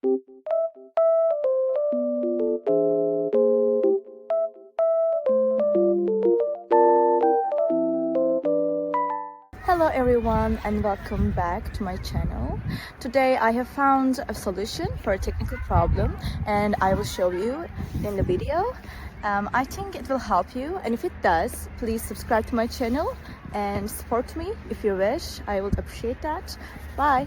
Hello everyone and welcome back to my channel. Today I have found a solution for a technical problem and I will show you in the video. I think it will help you, and if it does, please subscribe to my channel and support me if you wish. I would appreciate that. Bye!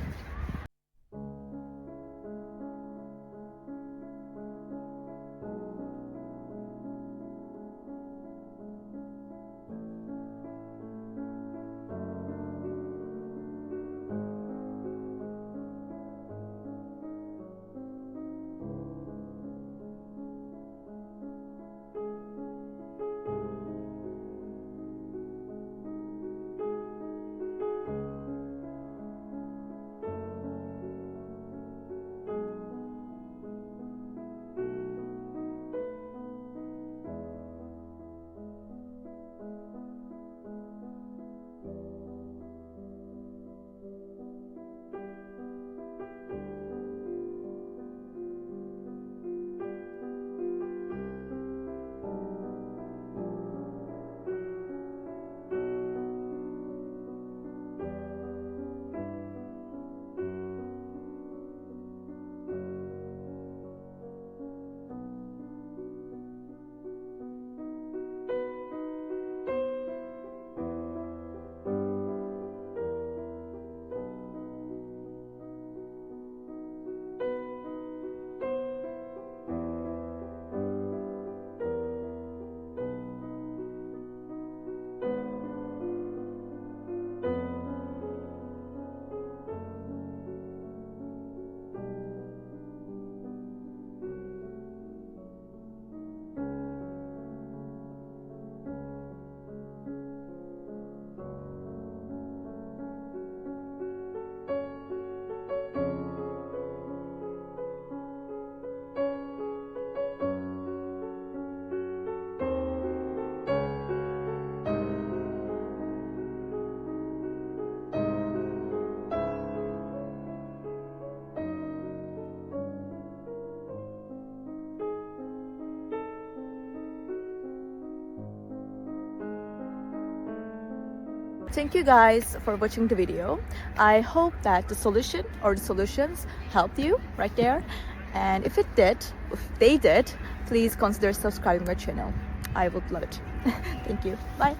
Thank you guys for watching the video. I hope that the solution or the solutions helped you right there. And if they did, please consider subscribing my channel. I would love it. Thank you. Bye.